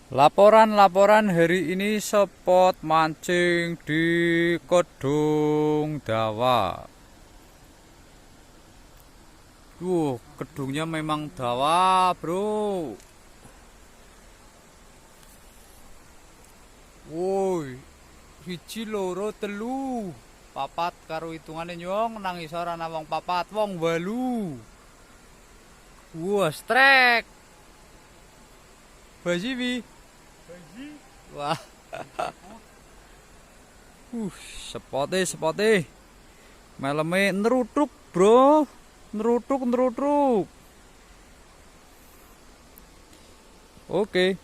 Laporan hari ini spot mancing di Kedung Dawa. Kedungnya memang dawa, bro. Woi, siji loro telu, papat karo hitungane nyong nang isor ana wong papat, wong 8. Strek. Bajiwi. Wah. Sepote. Meleme nerutuk, bro. Nerutuk. Oke.